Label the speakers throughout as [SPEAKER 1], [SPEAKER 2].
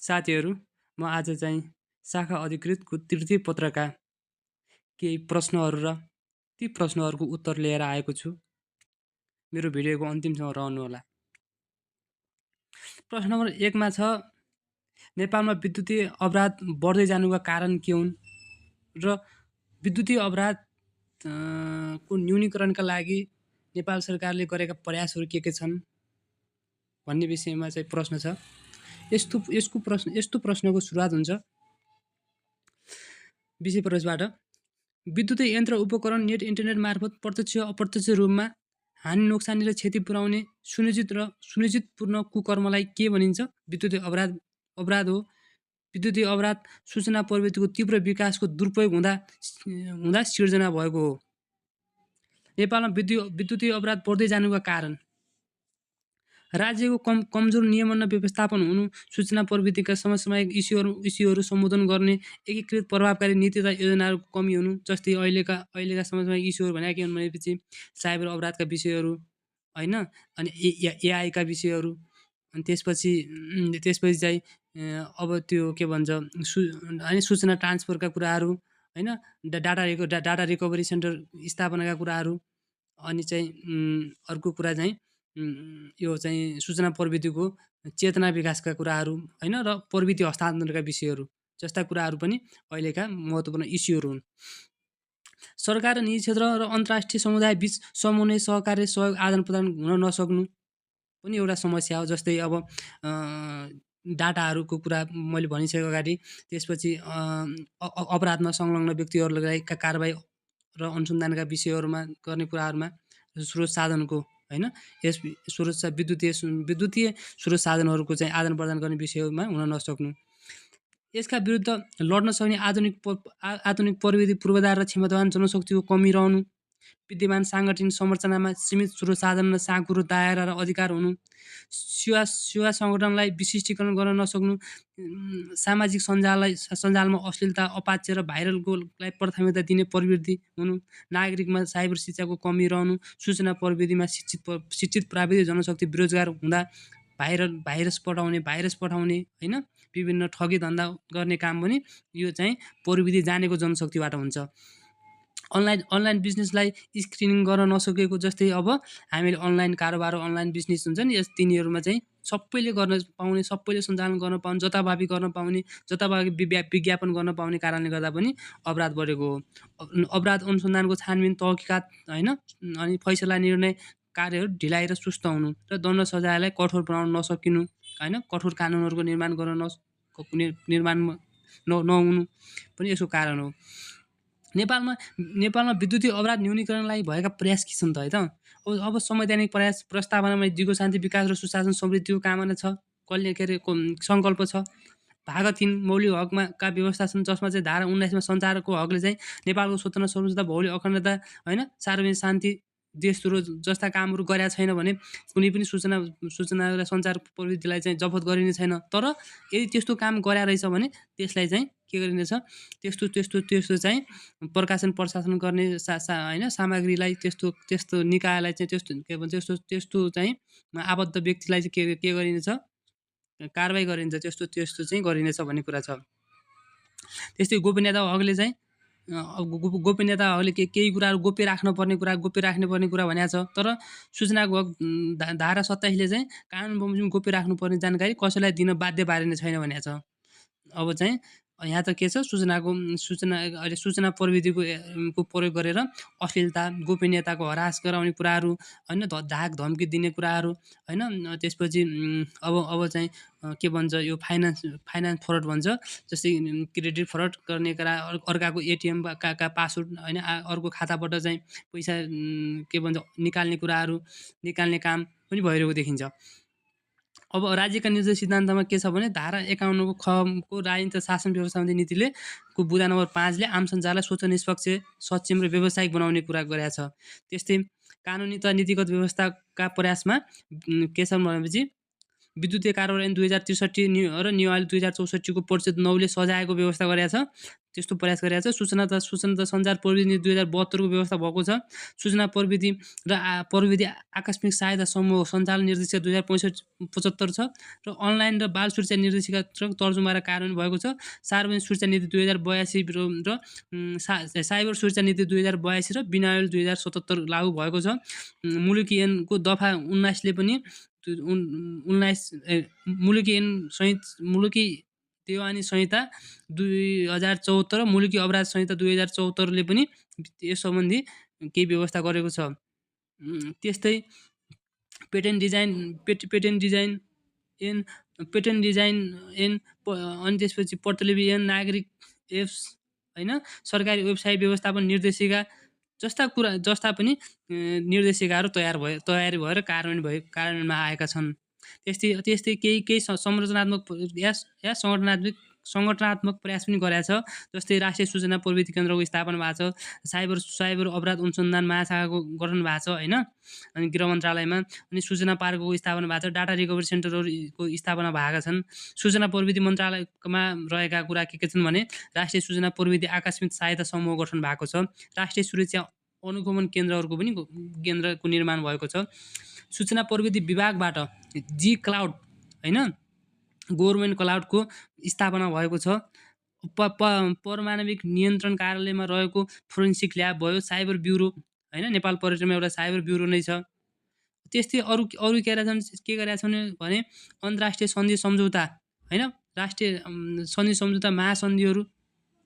[SPEAKER 1] साथीहरू, म आज चाहिँ शाखा अधिकृतको तृतीय पत्रका केही प्रश्नहरू र ती प्रश्नहरूको उत्तर लिएर आएको छु। मेरो भिडियोको अन्तिमसम्म रहनुहोला। प्रश्न नम्बर 1 मा छ, नेपालमा विद्युतीय अपराध बढ्दै जानुका कारण के हुन् र विद्युतीय अपराध को न्यूनीकरणका लागि नेपाल सरकारले गरेका प्रयासहरू के छन् भन्ने विषयमा चाहिँ प्रश्न छ। यस्तो प्रश्नको सुरुवात हुन्छ विषय प्रवेशबाट। विद्युतीय यन्त्र उपकरण नेट इन्टरनेट मार्फत प्रत्यक्ष अप्रत्यक्ष रूपमा हानि नोक्सानी र क्षति पुर्याउने सुनिश्चितपूर्ण कुकर्मलाई के भनिन्छ? विद्युतीय अपराध हो। विद्युतीय अपराध सूचना प्रविधिको तीव्र विकासको दुरुपयोग हुँदा सिर्जना भएको हो। नेपालमा विद्युतीय अपराध बढ्दै जानुका कारण राज्यको कमजोर नियमन व्यवस्थापन हुनु, सूचना प्रविधिका समसामयिक इस्युहरू सम्बोधन गर्ने एकीकृत प्रभावकारी नीति तथा योजनाहरूको कमी हुनु, जस्तै अहिलेका समसामयिक इस्युहरू भनेका के हुन् भनेपछि साइबर अपराधका विषयहरू हैन, अनि एआईका विषयहरू, अनि त्यसपछि चाहिँ अब त्यो के भन्छ सूचना ट्रान्सफरका कुराहरू हैन, डाटा रिकभरी सेन्टर स्थापनाका कुराहरू, अनि चाहिँ अर्को कुरा चाहिँ यो चाहिँ सूचना प्रविधिको चेतना विकासका कुराहरू हैन, र प्रविधि हस्तान्तरणका विषयहरू जस्ता कुराहरू पनि अहिलेका महत्त्वपूर्ण इस्युहरू हुन्। सरकार र निजी क्षेत्र र अन्तर्राष्ट्रिय समुदाय बीच समन्वय, सहकार्य, सहयोग, आदान प्रदान हुन नसक्नु पनि एउटा समस्या हो। जस्तै अब डाटाहरूको कुरा मैले भनिसकेको अगाडि, त्यसपछि अपराधमा संलग्न व्यक्तिहरूलाई कारबाही र अनुसन्धानका विषयहरूमा गर्ने कुराहरूमा स्रोत साधनको हैन, यस विद्युतीय स्रोत साधनहरूको चाहिँ आदान प्रदान गर्ने विषयमा हुन नसक्नु। यसका विरुद्ध लड्न सक्ने आधुनिक प्रविधि पूर्वाधार र क्षमतावान जनशक्तिको कमी रहनु, विद्यमान साङ्गठनिक संरचनामा सीमित स्रोत साधन र साँघुरो दायरा र अधिकार हुनु, सेवा सङ्गठनलाई विशिष्टीकरण गर्न नसक्नु, सामाजिक सञ्जालमा अश्लीलता, अपाच्य र भाइरलकोलाई प्राथमिकता दिने प्रवृत्ति हुनु, नागरिकमा साइबर शिक्षाको कमी रहनु, सूचना प्रविधिमा शिक्षित प्राविधिक जनशक्ति बेरोजगार हुँदा भाइरस पठाउने हैन, विभिन्न ठगी धन्दा गर्ने काम पनि यो चाहिँ प्रविधि जानेको जनशक्तिबाट हुन्छ। अनलाइन बिजनेसलाई स्क्रिनिङ गर्न नसकेको, जस्तै अब हामीले अनलाइन कारोबार, अनलाइन बिजनेस हुन्छ नि, यस तिनीहरूमा चाहिँ सबैले गर्न पाउने, सबैले सञ्चालन गर्न पाउने, जताभावी गर्न पाउने, जताभावी विज्ञापन गर्न पाउने कारणले गर्दा पनि अपराध बढेको हो। अपराध अनुसन्धानको छानबिन, तहकिकात हैन, अनि फैसला निर्णय कार्यहरू ढिलाइ र सुस्त हुनु, र दण्ड सजायलाई कठोर बनाउन नसकिनु हैन, कठोर कानुनहरूको निर्माण नहुनु पनि यसको कारण हो। नेपालमा विद्युतीय अपराध न्यूनीकरणलाई भएका प्रयास के छन् त है त? अब संवैधानिक प्रस्तावनामा दिगो शान्ति, विकास र सुशासन समृद्धिको कामना छ, सङ्कल्प छ। भाग 3 मौलिक हकमा का व्यवस्था छन्, जसमा चाहिँ धारा 19 मा सञ्चारको हकले चाहिँ नेपालको स्वतन्त्र, सर्वोच्चता, भौगोलिक अखण्डता हैन, सार्वजनिक शान्ति, देशद्रोह जस्ता कामहरू गरेका छैन भने कुनै पनि सूचना र सञ्चार प्रविधिलाई चाहिँ जफत गरिने छैन। तर यदि त्यस्तो काम गरेका रहेछ भने त्यसलाई चाहिँ के गरिनेछ, त्यस्तो चाहिँ प्रकाशन प्रशासन गर्ने हैन, सामग्रीलाई त्यस्तो निकायलाई चाहिँ त्यस्तो चाहिँ आबद्ध व्यक्तिलाई चाहिँ के गरिनेछ, कारबाही गरिन्छ, त्यस्तो चाहिँ गरिनेछ भन्ने कुरा छ। त्यस्तै गोपनीयता हकले चाहिँ गोपनीयता हकले केही कुराहरू गोप्य राख्नुपर्ने कुरा भनेको छ। तर सूचनाको हक धारा 27 ले चाहिँ कानुन बमोजिम गोप्य राख्नुपर्ने जानकारी कसैलाई दिन बाध्य पारिने छैन भनेको छ। अब चाहिँ यहाँ त के छ, सूचना प्रविधिको प्रयोग गरेर अश्लीलता, गोपनीयताको हरास गराउने कुराहरू हैन, धाक धम्की दिने कुराहरू हैन, त्यसपछि अब चाहिँ के भन्छ, यो फाइनान्स फ्रड भन्छ, जस्तै क्रेडिट फ्रड गर्ने कुरा, अर्काको एटिएम का पासवर्ड हैन, अर्को खाताबाट चाहिँ पैसा के भन्छ निकाल्ने काम पनि भइरहेको देखिन्छ। अब राज्यका निर्देश सिद्धान्तमा के छ भने, धारा 51 को राजनीतिक शासन व्यवस्था नीतिले को बुँदा नम्बर 5 ले आम सञ्चारलाई स्वच्छ, निष्पक्ष, सक्षम र व्यावसायिक बनाउने कुरा गरेको छ। त्यस्तै कानुनी तथा नीतिगत व्यवस्थाका प्रयासमा के छ भनेपछि विद्युतीय कारोबार ऐन 2063 र नियमावली 2064 को परिषद 9 ले सजायको व्यवस्था गरेको छ, त्यस्तो प्रयास गरेको छ। सूचना तथा सञ्चार प्रविधि नीति 2072 को व्यवस्था भएको छ। सूचना प्रविधि र प्रविधि आकस्मिक सहायता समूह सञ्चालन निर्देशिका 2075 छ र अनलाइन र बाल सुरक्षा निर्देशिका तर्जुमा र कार्यान्वयन भएको छ। सार्वजनिक सुरक्षा नीति 2082 र साइबर सुरक्षा नीति 2082 र विनियमावली 2077 लागू भएको छ। मुलुकी ऐनको दफा 19 ले पनि 19 मुलुकी देवानी संहिता 2074 र मुलुकी अपराध संहिता 2074 ले पनि यस सम्बन्धी केही व्यवस्था गरेको छ। त्यस्तै पेटेन्ट डिजाइन ऐन अनि त्यसपछि प्रतिलिपि ऐन, नागरिक एप्स हैन, सरकारी वेबसाइट व्यवस्थापन निर्देशिका जस्ता पनि निर्देशिकाहरू तयारी भएर कार्यान्वयनमा आएका छन्। त्यस्तै केही संरचनात्मक या सङ्गठनात्मक प्रयास पनि गरेको छ। जस्तै राष्ट्रिय सूचना प्रविधि केन्द्रको स्थापना भएको छ, साइबर अपराध अनुसन्धान महाशाखाको गठन भएको छ हैन, अनि गृह मन्त्रालयमा। अनि सूचना पार्कको स्थापना भएको छ, डाटा रिकभरी सेन्टरहरूको स्थापना भएका छन्। सूचना प्रविधि मन्त्रालयमा रहेका कुरा के छन् भने राष्ट्रिय सूचना प्रविधि आकस्मिक सहायता समूह गठन भएको छ। राष्ट्रिय सुरक्षा अनुगमन केन्द्रहरूको पनि केन्द्रको निर्माण भएको छ। सूचना प्रविधि विभागबाट जी क्लाउड हैन, गभर्नमेन्ट क्लाउडको स्थापना भएको छ। परमाणविक नियन्त्रण कार्यालयमा रहेको फोरेन्सिक ल्याब भयो, साइबर ब्युरो हैन, नेपाल पर्यटनमा एउटा साइबर ब्युरो नै छ। त्यस्तै अरू के गरेका छन् भने अन्तर्राष्ट्रिय सन्धि सम्झौता हैन, राष्ट्रिय सन्धि सम्झौता महासन्धिहरू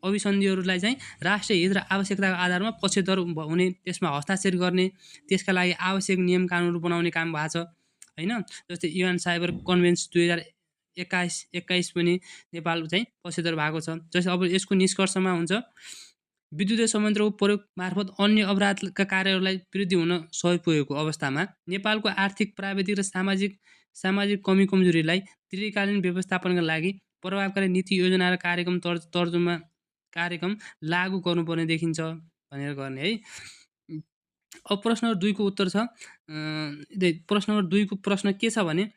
[SPEAKER 1] अभिसन्धिहरूलाई चाहिँ राष्ट्रिय हित र आवश्यकताको आधारमा पक्षधर हुने, त्यसमा हस्ताक्षर गर्ने, त्यसका लागि आवश्यक नियम कानुनहरू बनाउने काम भएको छ हैन। जस्तै युएन साइबर कन्भेन्सन 2021 पनि नेपाल चाहिँ पक्षधर भएको छ। जस्तै अब यसको निष्कर्षमा हुन्छ विद्युतीय संयन्त्रको प्रयोग मार्फत अन्य अपराधका कार्यहरूलाई वृद्धि हुन सहयोग पुगेको अवस्थामा नेपालको आर्थिक, प्राविधिक र सामाजिक कमी कमजोरीलाई दीर्घकालीन व्यवस्थापनका लागि प्रभावकारी नीति योजना र कार्यक्रम लागू गर्नुपर्ने देखिन्छ भनेर गर्ने है। अब प्रश्न नम्बर 2 को उत्तर छ। प्रश्न नम्बर 2 को प्रश्न के छ भने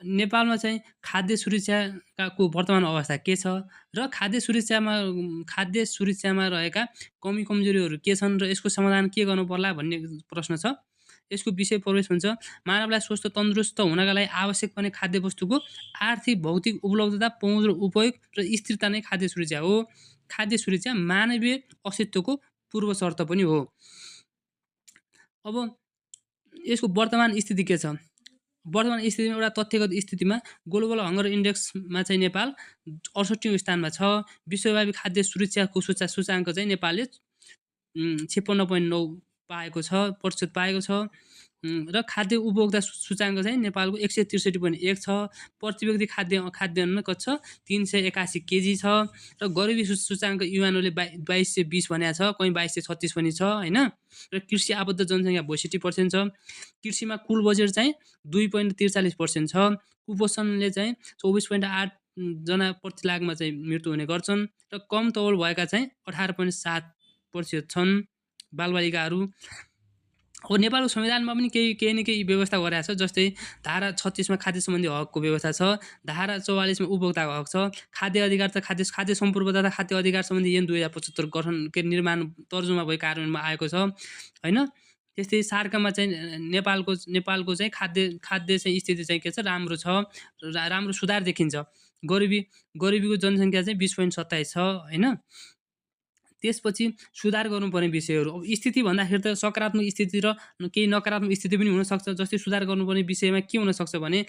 [SPEAKER 1] नेपालमा चाहिँ खाद्य सुरक्षाको वर्तमान अवस्था के छ र खाद्य सुरक्षामा रहेका कमी कमजोरीहरू के छन् र यसको समाधान के गर्नु पर्ला भन्ने प्रश्न छ। यसको विषय प्रवेश हुन्छ मानवलाई स्वस्थ तन्दुरुस्त हुनका लागि आवश्यक पर्ने खाद्य वस्तुको आर्थिक भौतिक उपलब्धता, पहुँच र उपयोग र स्थिरता नै खाद्य सुरक्षा हो। खाद्य सुरक्षा मानवीय अस्तित्वको पूर्व शर्त पनि हो। अब यसको वर्तमान स्थिति के छ? वर्तमान स्थितिमा एउटा तथ्यगत स्थितिमा ग्लोबल हङ्गर इन्डेक्समा चाहिँ नेपाल 68औं स्थानमा छ। विश्वव्यापी खाद्य सुरक्षाको सूचाङ्क चाहिँ नेपालले 56.9 प्रतिशत पाएको छ र खाद्य उपभोक्ता सूचाङ्क चाहिँ नेपालको 163.1 छ। प्रति व्यक्ति खाद्यान्न कति छ? 381 केजी छ र गरिबी सूचाङ्क युएनओले 2220 भनेको छ, कहीँ 2236 पनि छ हैन। र कृषि आबद्ध जनसङ्ख्या 62% छ। कृषिमा कुल बजेट चाहिँ 2.43% छ। कुपोषणले चाहिँ 24.8 जना प्रति लाखमा चाहिँ मृत्यु हुने गर्छन् र कम तौल भएका चाहिँ 18.7% छन् बालबालिकाहरू। अब नेपालको संविधानमा पनि केही न केही व्यवस्था गरेको छ। जस्तै धारा 36 मा खाद्य सम्बन्धी हकको व्यवस्था छ, धारा 44 मा उपभोक्ताको हक छ, खाद्य अधिकार त खाद्य सम्पूर्ण तथा खाद्य अधिकार सम्बन्धी ऐन 2075 गठन निर्माण तर्जुमा भई कार्यान्वयनमा आएको छ हैन। त्यस्तै सार्कमा चाहिँ नेपालको चाहिँ खाद्य चाहिँ स्थिति चाहिँ के छ? राम्रो छ, राम्रो सुधार देखिन्छ। गरिबीको जनसङ्ख्या चाहिँ 20.27 छ हैन। त्यसपछि सुधार गर्नुपर्ने विषयहरू, अब स्थिति भन्दाखेरि त सकारात्मक स्थिति र केही नकारात्मक स्थिति पनि हुनसक्छ। जस्तै सुधार गर्नुपर्ने विषयमा के हुनसक्छ भने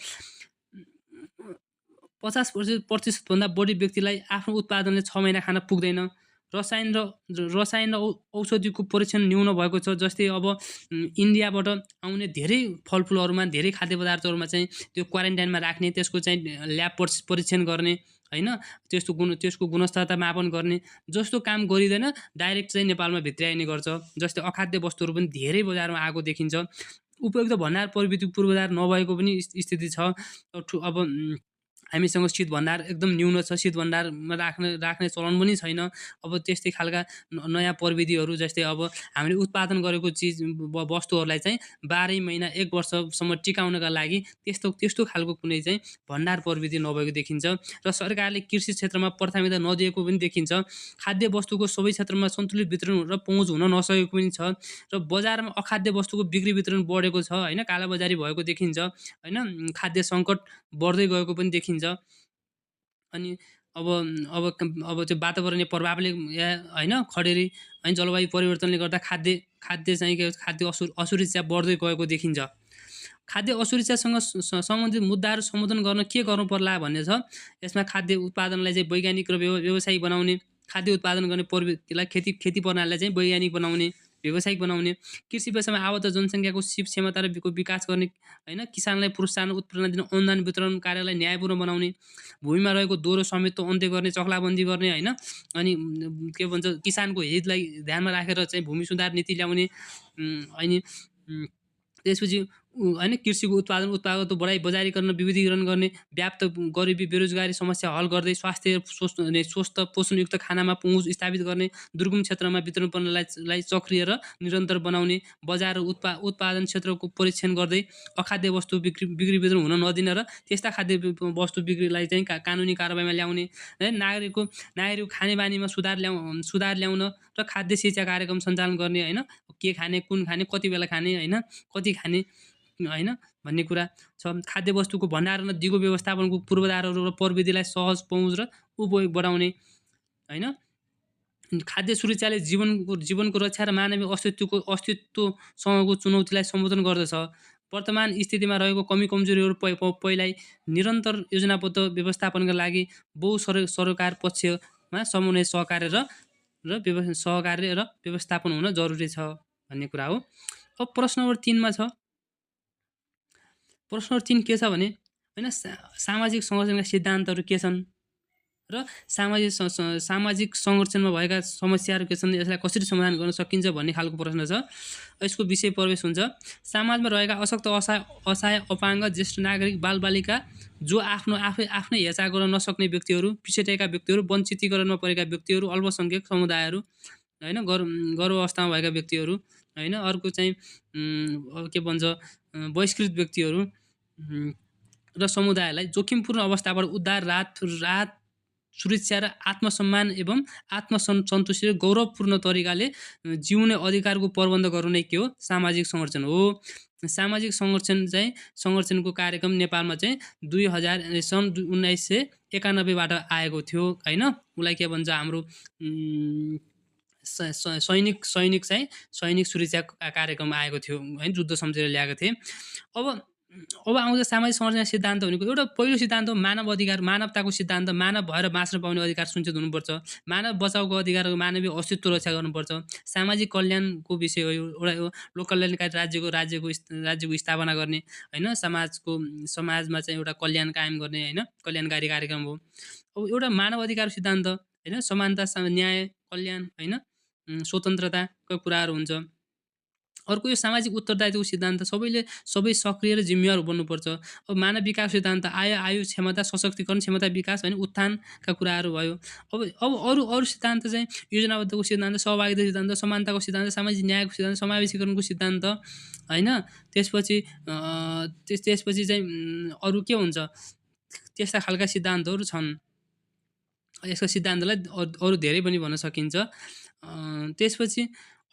[SPEAKER 1] 50% भन्दा बढी व्यक्तिलाई आफ्नो उत्पादनले 6 महिना खान पुग्दैन। रसायन र औषधिको परीक्षण न्यून भएको छ। जस्तै अब इन्डियाबाट आउने धेरै फलफुलहरूमा, धेरै खाद्य पदार्थहरूमा चाहिँ त्यो क्वारेन्टाइनमा राख्ने, त्यसको चाहिँ ल्याब परीक्षण गर्ने हैन, त्यसको गुणस्तरता मापन गर्ने जस्तो काम गरिँदैन, डाइरेक्ट चाहिँ नेपालमा भित्र्याइने गर्छ। जस्तै अखाद्य वस्तुहरू पनि धेरै बजारमा आएको देखिन्छ। उपयुक्त भण्डार प्रविधिको पूर्वाधार नभएको पनि स्थिति छ। अब हामीसँग शीत भण्डार एकदम न्यून छ, शीत भण्डारमा राख्ने चलन पनि छैन। अब त्यस्तै खालका नयाँ प्रविधिहरू जस्तै अब हामीले उत्पादन गरेको चिज वस्तुहरूलाई चाहिँ 12 महिना 1 वर्षसम्म टिकाउनका लागि त्यस्तो खालको कुनै चाहिँ भण्डार प्रविधि नभएको देखिन्छ र सरकारले कृषि क्षेत्रमा प्राथमिकता नदिएको पनि देखिन्छ। खाद्य वस्तुको सबै क्षेत्रमा सन्तुलित वितरण र पहुँच हुन नसकेको पनि छ र बजारमा अखाद्य वस्तुको बिक्री वितरण बढेको छ हैन, कालाबजारी भएको देखिन्छ हैन, खाद्य सङ्कट बढ्दै गएको पनि देखिन्छ। अनि अब अब त्यो वातावरणीय प्रभावले हैन, खडेरी अनि जलवायु परिवर्तनले गर्दा खाद्य चाहिँ खाद्य असुरक्षा बढ्दै गएको देखिन्छ। खाद्य असुरक्षासँग सम्बन्धित मुद्दाहरू सम्बोधन गर्न के गर्नु पर्ला भन्ने छ। यसमा खाद्य उत्पादनलाई चाहिँ वैज्ञानिक र व्यावसायिक बनाउने, खाद्य उत्पादन गर्ने प्रविधिलाई खेती प्रणालीलाई चाहिँ वैज्ञानिक बनाउने, व्यावसायिक बनाउने, कृषि पेशामा आबद्ध जनसङ्ख्याको सिप क्षमता र विकास गर्ने हैन, किसानलाई प्रोत्साहन उत्प्रेरणा दिन अनुदान वितरण कार्यलाई न्यायपूर्ण बनाउने, भूमिमा रहेको दोहोरो स्वामित्व अन्त्य गर्ने, चक्लाबन्दी गर्ने हैन, अनि के भन्छ किसानको हितलाई ध्यानमा राखेर चाहिँ भूमि सुधार नीति ल्याउने, अनि त्यसपछि हैन कृषिको उत्पादकत्व बढाई बजारीकरण विविधीकरण गर्ने, व्याप्त गरिबी बेरोजगारी समस्या हल गर्दै स्वास्थ्य स्वस्थ पोषणयुक्त खानामा पहुँच स्थापित गर्ने, दुर्गम क्षेत्रमा वितरण प्रणालीलाई सक्रिय र निरन्तर बनाउने, बजार र उत्पादन क्षेत्रको परीक्षण गर्दै अखाद्य वस्तु बिक्री वितरण हुन नदिन र त्यस्ता खाद्य वस्तु बिक्रीलाई चाहिँ कानुनी कारबाहीमा ल्याउने, नागरिकको खानेबानीमा सुधार ल्याउन र खाद्य शिक्षा कार्यक्रम सञ्चालन गर्ने हैन, के खाने, कुन खाने, कति बेला खाने हैन, कति खाने हैन भन्ने कुरा छ। खाद्य वस्तुको भण्डारण र दिगो व्यवस्थापनको पूर्वाधारहरू र प्रविधिलाई सहज पहुँच र उपयोग बढाउने हैन। खाद्य सुरक्षाले जीवनको रक्षा र मानवीय अस्तित्वसँगको चुनौतीलाई सम्बोधन गर्दछ। वर्तमान स्थितिमा रहेको कमी कमजोरीहरू पहिल्यै निरन्तर योजनाबद्ध व्यवस्थापनका लागि सरकार पक्षमा समन्वय सहकार्य र व्यवस्थापन हुन जरुरी छ भन्ने कुरा हो। अब प्रश्न नम्बर 3 मा छ। प्रश्न नम्बर 3 के छ भने हैन, सामाजिक संरचनाका सिद्धान्तहरू के छन् र सामाजिक संरचनामा भएका समस्याहरू के छन्, यसलाई कसरी समाधान गर्न सकिन्छ भन्ने खालको प्रश्न छ। यसको विषय प्रवेश हुन्छ। समाजमा रहेका अशक्त, असहाय, अपाङ्ग, ज्येष्ठ नागरिक, बालबालिका, जो आफ्नै हेरचाह गर्न नसक्ने व्यक्तिहरू, पिछडिएका व्यक्तिहरू, वञ्चितीकरणमा परेका व्यक्तिहरू, अल्पसङ्ख्यक समुदायहरू हैन, गर्भावस्थामा भएका व्यक्तिहरू हैन, अर्को चाहिँ के भन्छ बहिष्कृत व्यक्तिहरू र समुदायलाई जोखिमपूर्ण अवस्थाबाट उद्धार, राहत, सुरक्षा र आत्मसम्मान एवं आत्मसन्तुष्टि र गौरवपूर्ण तरिकाले जिउने अधिकारको प्रबन्ध गर्नु नै के हो, सामाजिक संरक्षण हो। सामाजिक संरक्षणको कार्यक्रम नेपालमा चाहिँ सन् 1991बाट आएको थियो हैन। उसलाई के भन्छ, हाम्रो सैनिक सुरक्षा कार्यक्रम आएको थियो है, जुद्ध सम्झेर ल्याएको थिए। अब आउँछ सामाजिक संरचना सिद्धान्त भनेको एउटा पहिलो सिद्धान्त हो मानव अधिकार, मानवताको सिद्धान्त। मानव भएर बाँच्न पाउने अधिकार सुनिश्चित हुनुपर्छ, मानव बचाउको अधिकार, मानवीय अस्तित्व रक्षा गर्नुपर्छ। सामाजिक कल्याणको विषय हो एउटा, लोक कल्याणकारी राज्यको स्थापना गर्ने हैन, समाजमा चाहिँ एउटा कल्याण कायम गर्ने हैन, कल्याणकारी कार्यक्रम हो। अब एउटा मानव अधिकार सिद्धान्त हैन, समानता, न्याय, कल्याण हैन, स्वतन्त्रताको कुराहरू हुन्छ। अर्को यो सामाजिक उत्तरदायित्वको सिद्धान्त, सबै सक्रिय र जिम्मेवार बन्नुपर्छ। अब मानव विकास सिद्धान्त, आयु, क्षमता, सशक्तिकरण, क्षमता विकास हैन, उत्थानका कुराहरू भयो। अब अरू सिद्धान्त चाहिँ योजनाबद्धको सिद्धान्त, सहभागिता सिद्धान्त, समानताको सिद्धान्त, सामाजिक न्यायको सिद्धान्त, समावेशीकरणको सिद्धान्त हैन। त्यसपछि चाहिँ अरू के हुन्छ, त्यस्ता खालका सिद्धान्तहरू छन्। यसको सिद्धान्तलाई अरू धेरै पनि भन्न सकिन्छ। त्यसपछि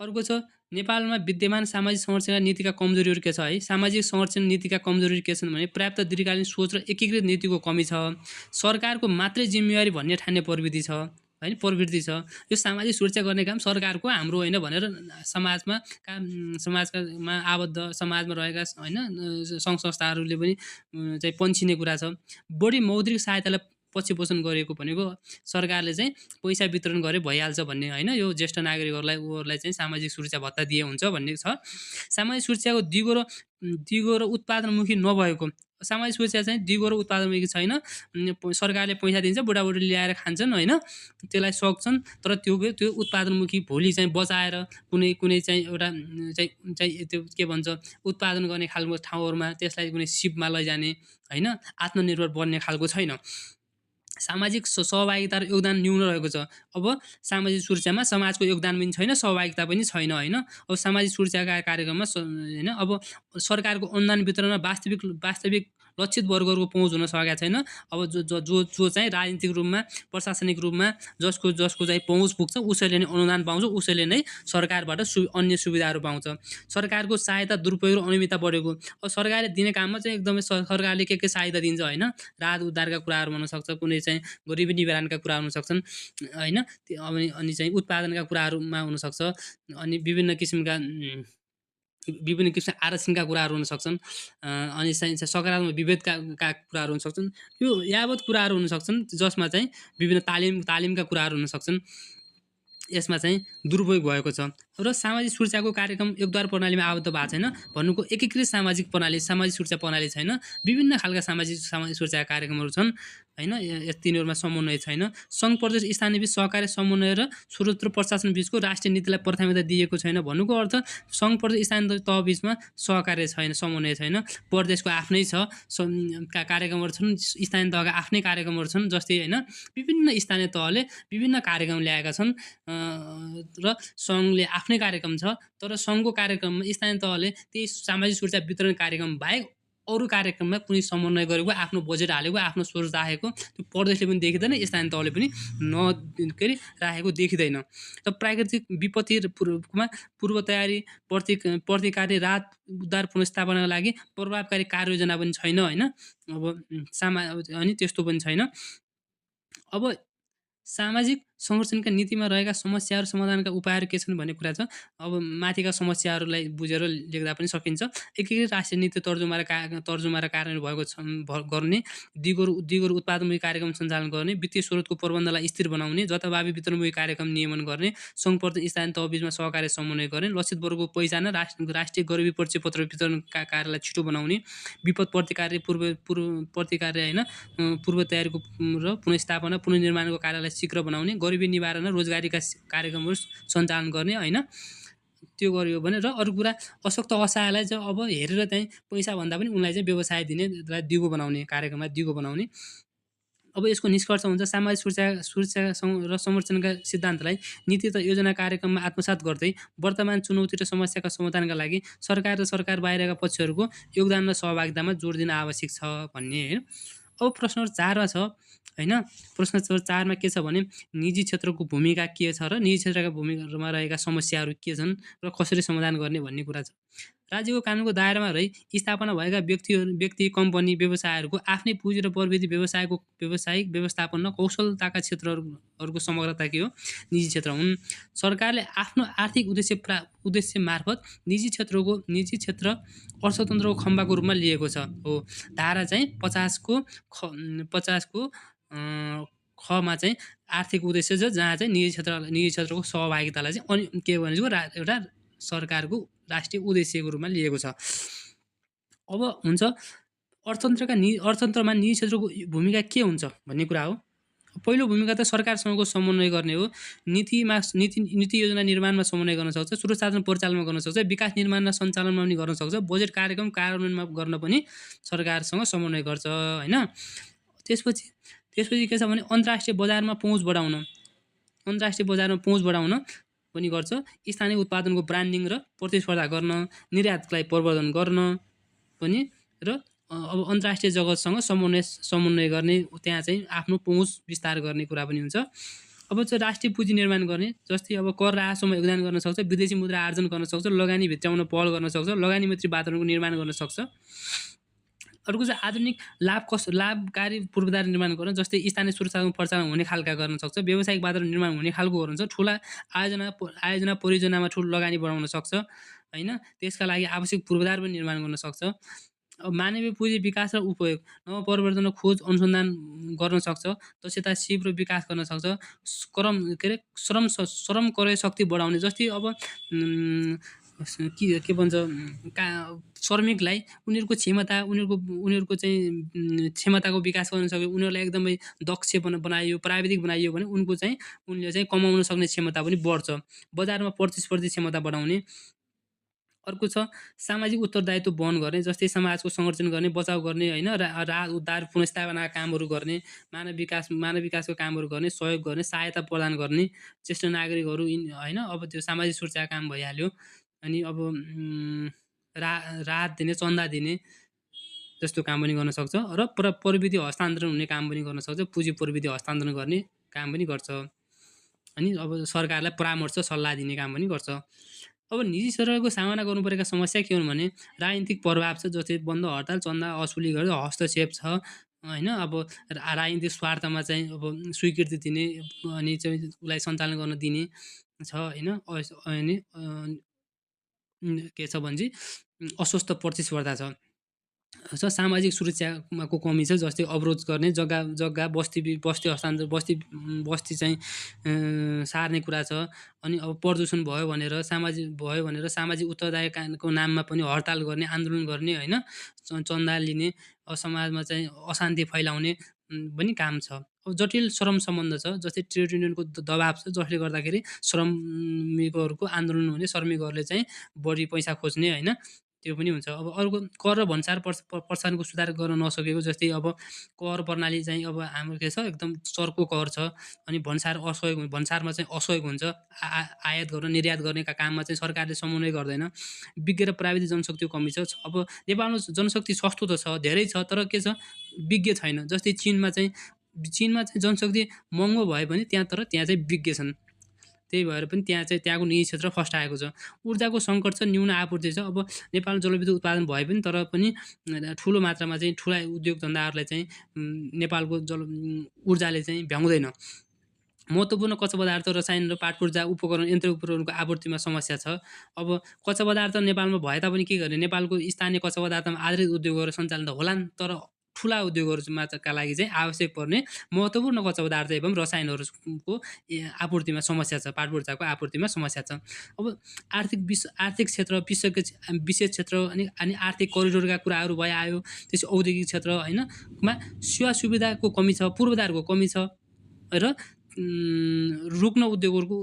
[SPEAKER 1] अर्को छ नेपालमा विद्यमान सामाजिक संरचना नीतिका कमजोरीहरू के छ है। सामाजिक संरचना नीतिका कमजोरी के छन् भने पर्याप्त दीर्घकालीन सोच र एकीकृत नीतिको कमी छ, सरकारको मात्रै जिम्मेवारी भन्ने ठान्ने प्रवृत्ति छ हैन, यो सामाजिक सुरक्षा गर्ने काम सरकारको, हाम्रो होइन भनेर समाजमा आबद्ध, समाजमा रहेका हैन सङ्घ संस्थाहरूले पनि चाहिँ पन्छिने कुरा छ। बढी मौद्रिक सहायतालाई पक्षपोषण गरेको भनेको सरकारले चाहिँ पैसा वितरण गरे भइहाल्छ भन्ने होइन, यो ज्येष्ठ नागरिकहरूलाई उहरूलाई चाहिँ सामाजिक सुरक्षा भत्ता दिए हुन्छ भन्ने छ। सामाजिक सुरक्षाको दिगो र उत्पादनमुखी नभएको, सामाजिक सुरक्षा चाहिँ दिगो र उत्पादनमुखी छैन। सरकारले पैसा दिन्छ, बुढाबुढीले ल्याएर खान्छन् होइन, त्यसलाई सक्छन्, तर त्यो उत्पादनमुखी भोलि चाहिँ बचाएर कुनै चाहिँ एउटा चाहिँ त्यो के भन्छ उत्पादन गर्ने खालको ठाउँहरूमा त्यसलाई कुनै सिपमा लैजाने होइन, आत्मनिर्भर बन्ने खालको छैन। सामाजिक सहभागिता र योगदान न्यून रहेको छ। अब सामाजिक सुरक्षामा समाजको योगदान पनि छैन, सहभागिता पनि छैन होइन। अब सामाजिक सुरक्षाका कार्यक्रममा होइन, अब सरकारको अनुदान वितरणमा वास्तविक लक्षित वर्गहरूको पहुँच हुन सकेका छैन। अब जो चाहिँ राजनीतिक रूपमा, प्रशासनिक रूपमा जसको चाहिँ पहुँच पुग्छ उसैले नै अनुदान पाउँछ, उसैले नै सरकारबाट अन्य सुविधाहरू पाउँछ। सरकारको सहायता दुरुपयोग र अनियमितता बढेको। अब सरकारले दिने काममा चाहिँ एकदमै सरकारले के सहायता दिन्छ होइन, राहत उद्धारका कुराहरू हुनसक्छ, कुनै चाहिँ गरिबी निवारणका कुरा हुनसक्छन् होइन, अनि चाहिँ उत्पादनका कुराहरूमा हुनसक्छ, अनि विभिन्न किसिमका आरक्षणका कुराहरू हुनसक्छन्, अनि चाहिँ सकारात्मक विभेदका कुराहरू हुनसक्छन्। यो यावत कुराहरू हुनसक्छन् जसमा चाहिँ विभिन्न तालिमका कुराहरू हुनसक्छन्। यसमा चाहिँ दुरुपयोग भएको छ। र सामाजिक सुरक्षाको कार्यक्रम एकद्वार प्रणालीमा आबद्ध भएको छैन भन्नुको एकीकृत सामाजिक सुरक्षा प्रणाली छैन। विभिन्न खालका सामाजिक सुरक्षा कार्यक्रमहरू छन् होइन, तिनीहरूमा समन्वय छैन। सङ्घ प्रदेश स्थानीयबीच सहकारी समन्वय र स्वतन्त्र प्रशासन बीचको राष्ट्रिय नीतिलाई प्राथमिकता दिएको छैन भन्नुको अर्थ सङ्घ प्रदेश स्थानीय तह बीचमा सहकार्य छैन, समन्वय छैन। प्रदेशको आफ्नै छ कार्यक्रमहरू छन्, स्थानीय तहका आफ्नै कार्यक्रमहरू छन्, जस्तै होइन विभिन्न स्थानीय तहले विभिन्न कार्यक्रम ल्याएका छन् र सङ्घले आफ्नै कार्यक्रम छ, तर सङ्घको कार्यक्रममा स्थानीय तहले त्यही सामाजिक सुरक्षा वितरण कार्यक्रम बाहेक अरू कार्यक्रममा कुनै समन्वय गरेको, आफ्नो बजेट हालेको, आफ्नो सोच राखेको त्यो प्रदेशले पनि देखिँदैन, स्थानीय तहले पनि राखेको देखिँदैन। र प्राकृतिक विपत्तिमा पूर्व तयारी, प्रतिकारी, राहत उद्धार पुनर्स्थापनाका लागि प्रभावकारी कार्ययोजना पनि छैन होइन। अब अनि त्यस्तो पनि छैन। अब सामाजिक संरक्षणका नीतिमा रहेका समस्याहरू समाधानका उपायहरू के छन् भन्ने कुरा छ। अब माथिका समस्याहरूलाई बुझेर लेख्दा पनि सकिन्छ। एकीकृत राष्ट्रिय नीति तर्जुमा र कार्यान्वयन भएको गर्ने, दिगो उत्पादनमुखी कार्यक्रम सञ्चालन गर्ने, वित्तीय स्रोतको प्रबन्धलाई स्थिर बनाउने, जथाभावी वितरणमुखी कार्यक्रम नियमन गर्ने, सङ्घ प्रदेश स्थानीय तहबीचमा सहकार्य समन्वय गर्ने, लक्षित वर्गको पहिचान, राष्ट्रिय गरिबी परिचयपत्र वितरणका कार्यलाई छिटो बनाउने, विपद प्रतिकार होइन पूर्व तयारीको र पुनर्स्थापना पुनर्निर्माणको कार्यलाई शीघ्र बनाउने, गरिबी निवारण र रोजगारीका कार्यक्रमहरू सञ्चालन गर्ने होइन, त्यो गरियो भने। र अरू कुरा अशक्त असहायलाई चाहिँ अब हेरेर चाहिँ पैसा भन्दा पनि उनलाई चाहिँ व्यवसाय दिने, दिगो बनाउने, कार्यक्रममा दिगो बनाउने। अब यसको निष्कर्ष हुन्छ सामाजिक सुरक्षा र संरक्षणका सिद्धान्तलाई नीति त योजना कार्यक्रममा आत्मसात गर्दै वर्तमान चुनौती र समस्याका समाधानका लागि सरकार र सरकार बाहिरका पक्षहरूको योगदान र सहभागितामा जोड दिन आवश्यक छ भन्ने होइन। अब प्रश्न 4 मा छ होइन, प्रश्न 4 मा के छ भने निजी क्षेत्रको भूमिका के छ र निजी क्षेत्रका भूमिकामा रहेका समस्याहरू के छन् र कसरी समाधान गर्ने भन्ने कुरा छ। राज्यको कानुनको दायरामा रही स्थापना भएका व्यक्ति, कम्पनी, व्यवसायहरूको आफ्नै पुँजी र प्रविधि व्यावसायिक व्यवस्थापन र कौशलताका क्षेत्रहरूको समग्रता के हो? निजी क्षेत्र हुन्। सरकारले आफ्नो आर्थिक उद्देश्य मार्फत निजी क्षेत्र अर्थतन्त्रको खम्बाको रूपमा लिएको छ हो। धारा चाहिँ 50 को खमा चाहिँ आर्थिक उद्देश्य छ, जहाँ चाहिँ निजी क्षेत्रको सहभागितालाई चाहिँ अनि के भनेको एउटा सरकारको राष्ट्रिय उद्देश्यको रूपमा लिएको छ। अब हुन्छ अर्थतन्त्रमा निजी क्षेत्रको भूमिका के हुन्छ भन्ने कुरा हो। पहिलो भूमिका त सरकारसँगको समन्वय गर्ने हो। नीति योजना निर्माणमा समन्वय गर्न सक्छ, स्रोत साधन परिचालनमा गर्न सक्छ, विकास निर्माण र सञ्चालनमा पनि गर्न सक्छ, बजेट कार्यक्रम कार्यान्वयनमा गर्न पनि सरकारसँग समन्वय गर्छ होइन। त्यसपछि के छ भने अन्तर्राष्ट्रिय बजारमा पहुँच बढाउन पनि गर्छ, स्थानीय उत्पादनको ब्रान्डिङ र प्रतिस्पर्धा गर्न, निर्यातलाई प्रवर्धन गर्न पनि, र अब अन्तर्राष्ट्रिय जगतसँग समन्वय गर्ने, त्यहाँ चाहिँ आफ्नो पहुँच विस्तार गर्ने कुरा पनि हुन्छ। अब चाहिँ राष्ट्रिय पुँजी निर्माण गर्ने, जस्तै अब कर राजस्वमा योगदान गर्न सक्छ, विदेशी मुद्रा आर्जन गर्न सक्छ, लगानी भित्राउन पहल गर्न सक्छ, लगानी मैत्री वातावरणको निर्माण गर्न सक्छ। अर्को चाहिँ आधुनिक लाभकारी पूर्वाधार निर्माण गर्न, जस्तै स्थानीय सुरक्षाको परिचालन हुने खालका गर्न सक्छ, व्यावसायिक वातावरण निर्माण हुने खालको हुन्छ, ठुला आयोजना परियोजनामा ठुलो लगानी बढाउन सक्छ होइन, त्यसका लागि आवश्यक पूर्वाधार पनि निर्माण गर्न सक्छ। मानवीय पुँजी विकास र उपयोग, नवप्रवर्तन खोज अनुसन्धान गर्न सक्छ, दक्षता सिप र विकास गर्न सक्छ। के अरे श्रम क्रय शक्ति बढाउने जस्तै अब के भन्छ श्रमिकलाई उनीहरूको क्षमता उनीहरूको चाहिँ क्षमताको विकास गर्न सक्यो, उनीहरूलाई एकदमै दक्ष बनाइयो, प्राविधिक बनाइयो भने उनले चाहिँ कमाउन सक्ने क्षमता पनि बढ्छ। बजारमा प्रतिस्पर्धी क्षमता बढाउने। अर्को छ सामाजिक उत्तरदायित्व वहन गर्ने, जस्तै समाजको संरक्षण गर्ने, बचाउ गर्ने होइन, राहत उद्धार पुनर्स्थापनाका कामहरू गर्ने, मानव विकासको कामहरू गर्ने, सहयोग गर्ने, सहायता प्रदान गर्ने, ज्येष्ठ नागरिकहरू होइन, अब त्यो सामाजिक सुरक्षाको काम भइहाल्यो। अनि अब राहत दिने, चन्दा दिने जस्तो काम पनि गर्न सक्छ र प्रविधि हस्तान्तरण हुने काम पनि गर्न सक्छ, पुँजी प्रविधि हस्तान्तरण गर्ने काम पनि गर्छ। अनि अब सरकारलाई परामर्श सल्लाह दिने काम पनि गर्छ। अब निजी क्षेत्रको सामना गर्नुपरेका समस्या के हुन् भने राजनीतिक प्रभाव छ, जस्तै बन्द हडताल, चन्दा असुली गरेर हस्तक्षेप छ होइन। अब राजनीतिक स्वार्थमा चाहिँ अब स्वीकृति दिने अनि चाहिँ उसलाई सञ्चालन गर्न दिने छ होइन। अनि के छ भने चाहिँ अस्वस्थ प्रतिस्पर्धा छ। सामाजिक सुरक्षाको कमी छ, जस्तै अवरोध गर्ने, जग्गा बस्ती हस्तान्तरण बस्ती चाहिँ सार्ने कुरा छ। अनि अब प्रदूषण भयो भनेर सामाजिक उत्तरदायित्वको नाममा पनि हडताल गर्ने, आन्दोलन गर्ने होइन, चन्दा लिने, समाजमा चाहिँ अशान्ति फैलाउने पनि काम छ। अब जटिल श्रम सम्बन्ध छ, जस्तै ट्रेड युनियनको दबाब छ, जसले गर्दाखेरि श्रमिकहरूको आन्दोलन हुने, श्रमिकहरूले चाहिँ बढी पैसा खोज्ने होइन, त्यो पनि हुन्छ। अब अर्को कर र भन्सार प्रसारणको सुधार गर्न नसकेको, जस्तै अब कर प्रणाली चाहिँ अब हाम्रो के छ एकदम चर्को कर छ। अनि भन्सारमा चाहिँ असहयोग हुन्छ, आयात गर्न निर्यात गर्नेका काममा चाहिँ सरकारले समन्वय गर्दैन। विज्ञ र प्राविधिक जनशक्तिको कमी छ। अब नेपालमा जनशक्ति सस्तो त छ, धेरै छ, तर के छ विज्ञ छैन। जस्तै चीनमा चाहिँ जनशक्ति महँगो भए पनि त्यहाँ चाहिँ विज्ञ छन्। त्यही भएर पनि त्यहाँको निजी क्षेत्र फस्टाएको छ। ऊर्जाको सङ्कट छ, न्यून आपूर्ति छ। अब नेपालमा जलविद्युत उत्पादन भए पनि तर पनि ठुलो मात्रामा चाहिँ ठुला उद्योग धन्दाहरूलाई चाहिँ नेपालको ऊर्जाले चाहिँ भ्याउँदैन। महत्त्वपूर्ण कच्चा पदार्थ, रसायन र पाटपुर्जा उपकरण, यन्त्र उपकरणको आपूर्तिमा समस्या छ। अब कच्चा पदार्थ नेपालमा भए तापनि के गर्ने, नेपालको स्थानीय कच्चा पदार्थमा आधारित उद्योगहरू सञ्चालन त होलान्, तर ठुला उद्योगहरूका लागि चाहिँ आवश्यक पर्ने महत्त्वपूर्ण कच्चा पदार्थ एवं रसायनहरूको आपूर्तिमा समस्या छ, पाटपुर्जाको आपूर्तिमा समस्या छ। अब आर्थिक क्षेत्र, विशेष क्षेत्र अनि आर्थिक करिडोरका कुराहरू भइआयो। त्यसै औद्योगिक क्षेत्र हैनमा सेवा सुविधाको कमी छ, पूर्वाधारको कमी छ र रुग्न उद्योगहरूको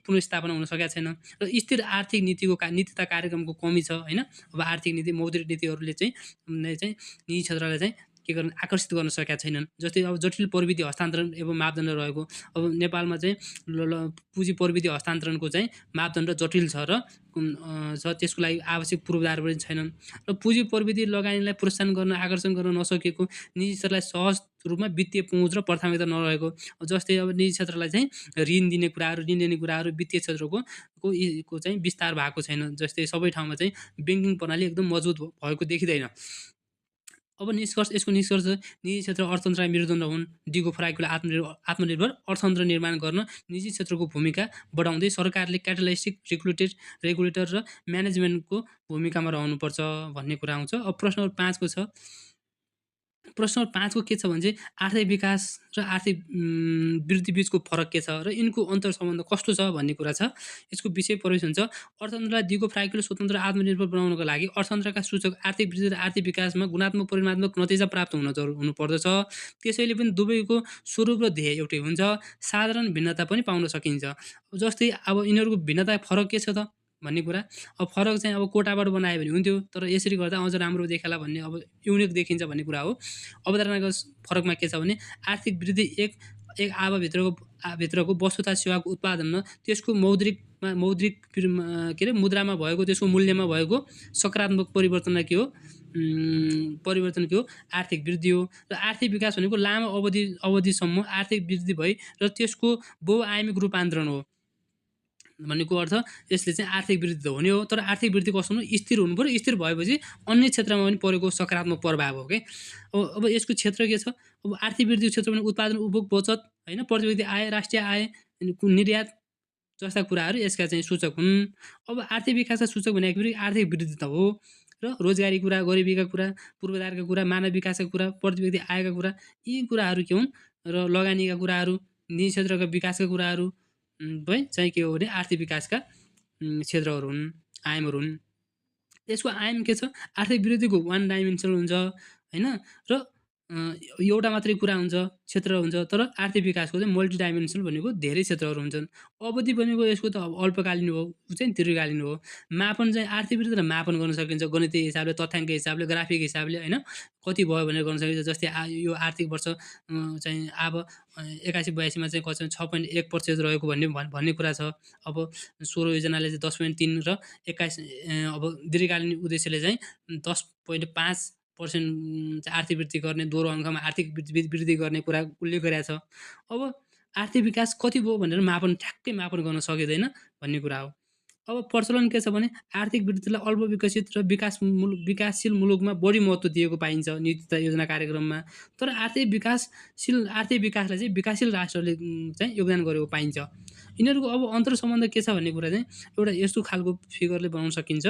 [SPEAKER 1] पुनर्स्थापना हुन सकेको छैन र स्थिर आर्थिक नीतिता कार्यक्रमको कमी छ होइन। अब आर्थिक नीति, मौद्रिक नीतिहरूले चाहिँ निजी क्षेत्रलाई चाहिँ के गर्न आकर्षित गर्न सकेका छैनन्। जस्तै अब जटिल प्रविधि हस्तान्तरण एवं मापदण्ड रहेको। अब नेपालमा चाहिँ पुँजी प्रविधि हस्तान्तरणको चाहिँ मापदण्ड जटिल छ र त्यसको लागि आवश्यक पूर्वाधार पनि छैनन् र पुँजी प्रविधि लगानीलाई प्रोत्साहन गर्न, आकर्षण गर्न नसकेको, निजी क्षेत्रलाई सहज रूपमा वित्तीय पहुँच र प्राथमिकता नरहेको। जस्तै अब निजी क्षेत्रलाई चाहिँ ऋण दिने कुराहरू वित्तीय क्षेत्रको चाहिँ विस्तार भएको छैन। जस्तै सबै ठाउँमा चाहिँ ब्याङ्किङ प्रणाली एकदम मजबुत भएको देखिँदैन। अब यसको निष्कर्ष निजी क्षेत्र अर्थतन्त्रलाई मेरुदण्ड हुन्। दिगो फ्राइकोलाई आत्मनिर्भर अर्थतन्त्र निर्माण गर्न निजी क्षेत्रको भूमिका बढाउँदै सरकारले क्याटलिस्टिक, रेगुलेटर र म्यानेजमेन्टको भूमिकामा रहनुपर्छ भन्ने कुरा आउँछ। अब प्रश्न नम्बर 5 को छ। प्रश्न नम्बर 5 को के छ भने चाहिँ आर्थिक विकास र आर्थिक वृद्धि बीचको फरक के छ र यिनको अन्तर सम्बन्ध कस्तो छ भन्ने कुरा छ। यसको विषय परिवेश हुन्छ। अर्थतन्त्रलाई दिगो फ्राइकल, स्वतन्त्र, आत्मनिर्भर बनाउनको लागि अर्थतन्त्रका सूचक आर्थिक वृद्धि र आर्थिक विकासमा गुणात्मक परिमाणात्मक नतिजा प्राप्त हुनुपर्दछ। त्यसैले पनि दुवैको स्वरूप र ध्येय एउटै हुन्छ। साधारण भिन्नता पनि पाउन सकिन्छ। जस्तै अब यिनीहरूको भिन्नता फरक के छ त भन्ने कुरा। अब फरक चाहिँ अब कोटाबाट बनायो भने हुन्थ्यो, तर यसरी गर्दा अझ राम्रो देखेला भन्ने, अब युनिक देखिन्छ भन्ने कुरा हो। अवधारणाको फरकमा के छ भने आर्थिक वृद्धि एक भित्रको वस्तु तथा सेवाको उत्पादनमा त्यसको मौद्रिक के अरे मुद्रामा भएको, त्यसको मूल्यमा भएको सकारात्मक परिवर्तन के हो आर्थिक वृद्धि हो। र आर्थिक विकास भनेको लामो अवधिसम्म आर्थिक वृद्धि भई र त्यसको बहुआयामिक रूपान्तरण हो भन्नेको अर्थ। यसले चाहिँ आर्थिक वृद्धि त हुने हो, तर आर्थिक वृद्धि कस्तो हुनु, स्थिर हुनु पर्यो। स्थिर भएपछि अन्य क्षेत्रमा पनि परेको सकारात्मक प्रभाव हो के। अब यसको क्षेत्र के छ, अब आर्थिक वृद्धिको क्षेत्र भने उत्पादन, उपभोग, बचत होइन, प्रतिव्यक्ति आय, राष्ट्रिय आय, निर्यात जस्ता कुराहरू यसका चाहिँ सूचक हुन्। अब आर्थिक विकासका सूचक भनेको आर्थिक वृद्धि त हो, र रोजगारी कुरा, गरिबीका कुरा, पूर्वाधारका कुरा, मानव विकासका कुरा, प्रति व्यक्ति आयका कुरा, यी कुराहरू के हुन् र लगानीका कुराहरू, निजी क्षेत्रका विकासका कुराहरू है चाहिँ के हो भने आर्थिक विकासका क्षेत्रहरू हुन्, आयामहरू हुन्। यसको आयाम के छ? आर्थिक वृद्धिको वान डाइमेन्सनल हुन्छ होइन र एउटा मात्रै कुरा हुन्छ, क्षेत्र हुन्छ। तर आर्थिक विकासको चाहिँ मल्टी डाइमेन्सनल भनेको धेरै क्षेत्रहरू हुन्छन्। अवधि भनेको यसको त अब अल्पकालीन हो, ऊ चाहिँ दीर्घकालीन हो। मापन चाहिँ आर्थिक वृद्धिलाई मापन गर्न सकिन्छ गणितीय हिसाबले, तथ्याङ्क हिसाबले, ग्राफिक हिसाबले होइन। कति भयो भनेर गर्न सकिन्छ। जस्तै यो आर्थिक वर्ष चाहिँ अब 81-82 मा चाहिँ कति 6.1% रहेको भन्ने कुरा छ। अब 16 योजनाले चाहिँ 10.3 र 21 अब दीर्घकालीन उद्देश्यले चाहिँ 10.5% चाहिँ आर्थिक वृद्धि गर्ने, दोहोरो अङ्कमा आर्थिक वृद्धि गर्ने कुरा उल्लेख गरेको छ। अब आर्थिक विकास कति भयो भनेर ठ्याक्कै मापन गर्न सकिँदैन भन्ने कुरा हो। अब प्रचलन के छ भने आर्थिक वृद्धिलाई अल्प विकसित र विकासशील मुलुकमा बढी महत्त्व दिएको पाइन्छ नीति तथा योजना कार्यक्रममा। तर आर्थिक विकासलाई चाहिँ विकासशील राष्ट्रले चाहिँ योगदान गरेको पाइन्छ। यिनीहरूको अब अन्तर्सम्बन्ध के छ भन्ने कुरा चाहिँ एउटा यस्तो खालको फिगरले बनाउन सकिन्छ।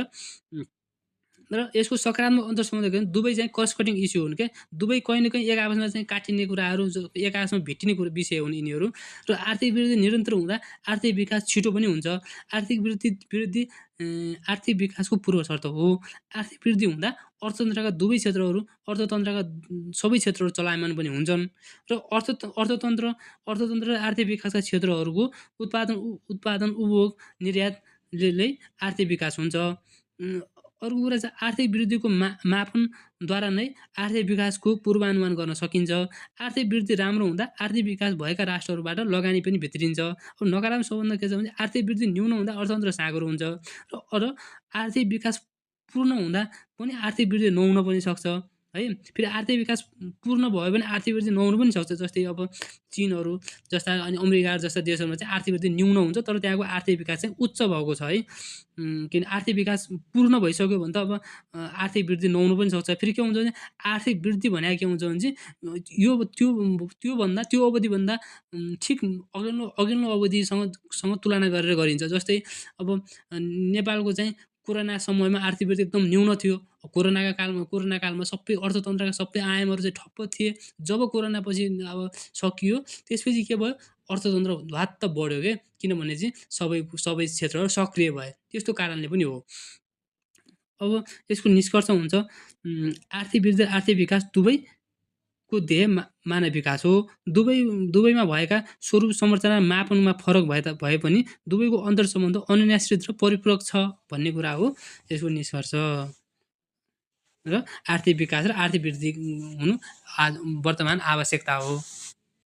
[SPEAKER 1] र यसको सकारात्मक अन्तर्सम्बन्ध के भने दुवै चाहिँ कस्ट कटिङ इस्यु हुन् क्या। दुवै कहीँ न कहीँ एक आपसमा चाहिँ काटिने कुराहरू, एक आपसमा भेटिने विषय हुन् यिनीहरू। र आर्थिक वृद्धि निरन्तर हुँदा आर्थिक विकास छिटो पनि हुन्छ। आर्थिक वृद्धि आर्थिक विकासको पूर्व शर्त हो। आर्थिक वृद्धि हुँदा अर्थतन्त्रका दुवै क्षेत्रहरू, अर्थतन्त्रका सबै क्षेत्रहरू चलायमान पनि हुन्छन्। र अर्थतन्त्र र आर्थिक विकासका क्षेत्रहरूको उत्पादन, उपभोग, निर्यातले आर्थिक विकास हुन्छ। अर्को कुरा चाहिँ आर्थिक वृद्धिको मापनद्वारा नै आर्थिक विकासको पूर्वानुमान गर्न सकिन्छ। आर्थिक वृद्धि राम्रो हुँदा आर्थिक विकास भएका राष्ट्रहरूबाट लगानी पनि भित्रिन्छ। अब नकारात्मक सम्बन्ध के छ भने आर्थिक वृद्धि न्यून हुँदा अर्थतन्त्र साँघुरो हुन्छ र आर्थिक विकास पूर्ण हुँदा पनि आर्थिक वृद्धि नहुन पनि सक्छ है। फेरि आर्थिक विकास पूर्ण भयो भने आर्थिक वृद्धि नहुन पनि सक्छ। जस्तै अब चीनहरू जस्ता अनि अमेरिका जस्ता देशहरूमा चाहिँ आर्थिक वृद्धि न्यून हुन्छ, तर त्यहाँको आर्थिक विकास चाहिँ उच्च भएको छ है। किन आर्थिक विकास पूर्ण भइसक्यो भने त अब आर्थिक वृद्धि नहुनु पनि सक्छ। फेरि के हुन्छ भने आर्थिक वृद्धि भनेको के हुन्छ भने चाहिँ त्यो अवधिभन्दा ठिक अघिल्लो अवधिसँग तुलना गरेर गरिन्छ। जस्तै अब नेपालको चाहिँ कोरोना समयमा आर्थिक वृद्धि एकदम न्यून थियो। कोरोना कालमा सबै अर्थतन्त्रका सबै आयामहरू चाहिँ ठप्प थिए। जब कोरोनापछि अब सकियो त्यसपछि के भयो, अर्थतन्त्र ध्वात्त बढ्यो के, किनभने चाहिँ सबै क्षेत्रहरू सक्रिय भए। त्यस्तो कारणले पनि हो। अब यसको निष्कर्ष हुन्छ आर्थिक वृद्धि र आर्थिक विकास दुवैको ध्येय मानव विकास हो। दुवैमा भएका स्वरूप, संरचना, मापनमा फरक भए पनि दुवैको अन्तर्सम्बन्ध अन्योन्याश्रित र परिपूरक छ भन्ने कुरा हो यसको निष्कर्ष। र आर्थिक विकास र आर्थिक वृद्धि हुनु वर्तमान आवश्यकता हो।